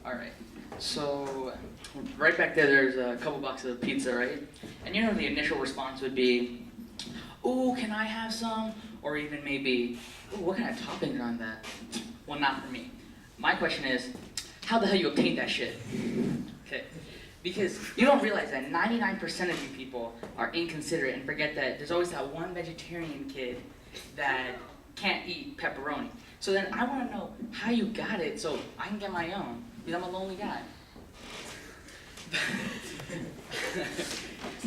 All right. So right back there, there's a couple boxes of pizza, right? And you know the initial response would be, "Ooh, can I have some?" Or even maybe, "Ooh, what kind of toppings are on that?" Well, not for me. My question is, how the hell you obtained that shit? Okay. Because you don't realize that 99% of you people are inconsiderate and forget that there's always that one vegetarian kid that can't eat pepperoni. So then I want to know how you got it so I can get my own, because I'm a lonely guy.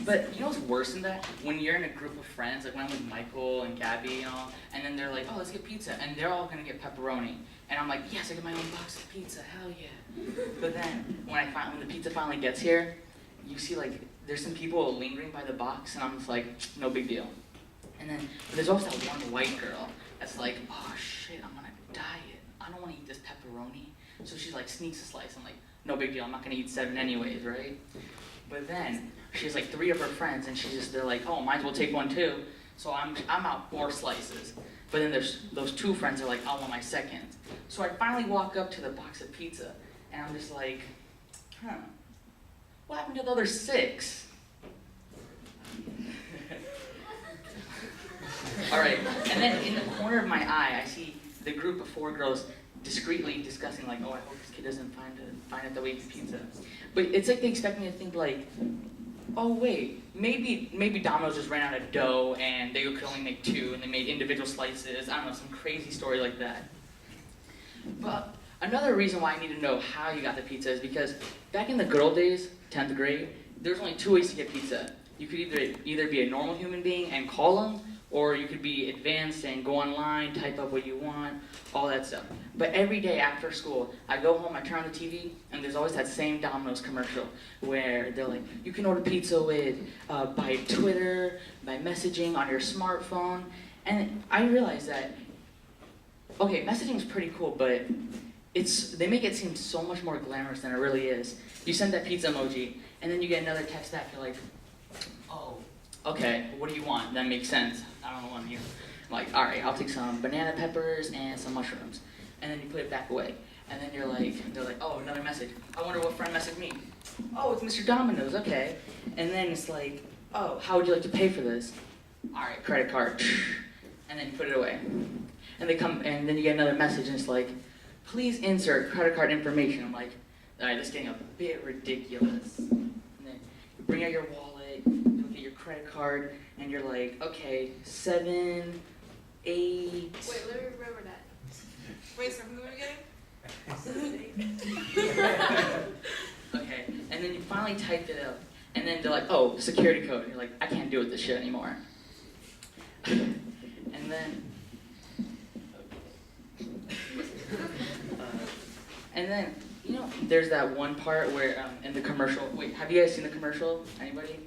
But you know what's worse than that? When you're in a group of friends, like when I'm with Michael and Gabby and all, and then they're like, "Oh, let's get pizza," and they're all gonna get pepperoni. And I'm like, "Yes, I get my own box of pizza, hell yeah." But then when the pizza finally gets here, you see like there's some people lingering by the box, and I'm just like, no big deal. And then there's also that one white girl that's like, "Oh shit, I'm gonna diet. I don't want to eat this pepperoni." So she like sneaks a slice. I'm like, no big deal. I'm not gonna eat 7 anyways, right? But then she has like 3 of her friends, and they're like, "Oh, might as well take one too." So I'm out 4 slices. But then there's those 2 friends are like, "I want my second." So I finally walk up to the box of pizza, and I'm just like, what happened to the other 6? All right, and then in the corner of my eye, I see the group of 4 girls discreetly discussing like, "Oh, I hope this kid doesn't find it the way to pizza." But it's like they expect me to think like, "Oh wait, maybe Domino's just ran out of dough and they could only make 2 and they made individual slices." I don't know, some crazy story like that. But another reason why I need to know how you got the pizza is because back in the good old days, 10th grade, there's only 2 ways to get pizza. You could either be a normal human being and call them, or you could be advanced and go online, type up what you want, all that stuff. But every day after school, I go home, I turn on the TV, and there's always that same Domino's commercial where they're like, "You can order pizza by Twitter, by messaging on your smartphone." And I realized that, okay, messaging is pretty cool, but they make it seem so much more glamorous than it really is. You send that pizza emoji, and then you get another text back, you're like, "Oh, okay, what do you want? That makes sense. I don't know what you." I'm like, "All right, I'll take some banana peppers and some mushrooms." And then you put it back away. And then they're like, "Oh, another message. I wonder what friend messaged me. Oh, it's Mr. Domino's, okay." And then it's like, "Oh, how would you like to pay for this?" "All right, credit card." And then you put it away. And and then you get another message, and it's like, "Please insert credit card information." I'm like, all right, this is getting a bit ridiculous. And then you bring out your wallet, you look at your credit card, and you're like, okay, 7, 8. Wait, let me remember that. Wait, so from the beginning? Okay, and then you finally typed it up, and then they're like, "Oh, security code." And you're like, I can't deal with this shit anymore. And then, you know, there's that one part where in the commercial. Wait, have you guys seen the commercial? Anybody?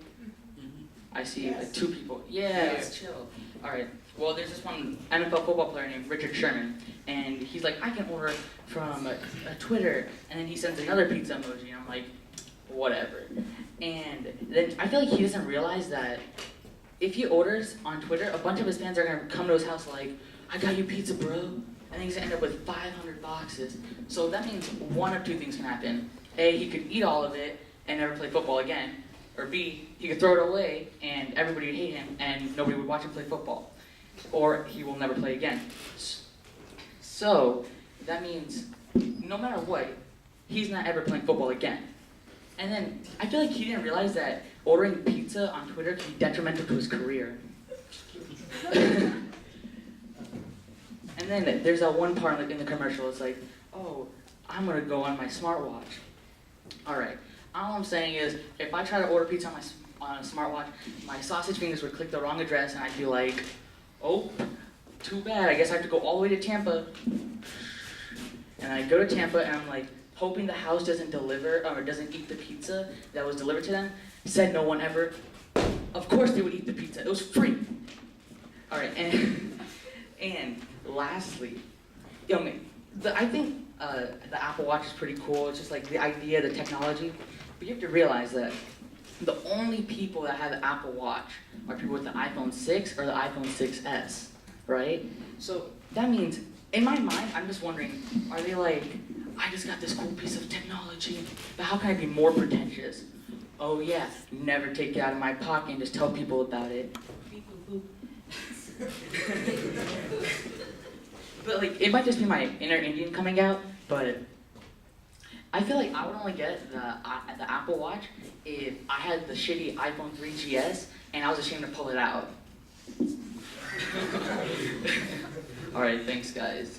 I see like 2 people. Yeah, it's chill. All right. Well, there's this one NFL football player named Richard Sherman, and he's like, "I can order from a Twitter," and then he sends another pizza emoji, and I'm like, whatever. And then I feel like he doesn't realize that if he orders on Twitter, a bunch of his fans are gonna come to his house like, "I got you pizza, bro," and he's gonna end up with 500 boxes. So that means one of 2 things can happen: A, he could eat all of it and never play football again, or B, he could throw it away and everybody would hate him and nobody would watch him play football, or he will never play again. So that means no matter what, he's not ever playing football again. And then I feel like he didn't realize that ordering pizza on Twitter can be detrimental to his career. And then there's that one part in the commercial, it's like, "Oh, I'm gonna go on my smartwatch." All right, all I'm saying is, if I try to order pizza on a smartwatch, my sausage fingers would click the wrong address, and I'd be like, "Oh, too bad, I guess I have to go all the way to Tampa." And I go to Tampa, and I'm like, hoping the house doesn't deliver, or doesn't eat the pizza that was delivered to them. Said no one ever. Of course they would eat the pizza, it was free. All right, and lastly, I think the Apple Watch is pretty cool. It's just like the idea, the technology. But you have to realize that the only people that have the Apple Watch are people with the iPhone 6 or the iPhone 6S, right? So that means, in my mind, I'm just wondering, are they like, I just got this cool piece of technology, but how can I be more pretentious? Oh yeah, never take it out of my pocket and just tell people about it. Beep, boop, boop. But like, it might just be my inner Indian coming out, but I feel like I would only get the Apple Watch if I had the shitty iPhone 3 GS and I was ashamed to pull it out. Alright, thanks guys.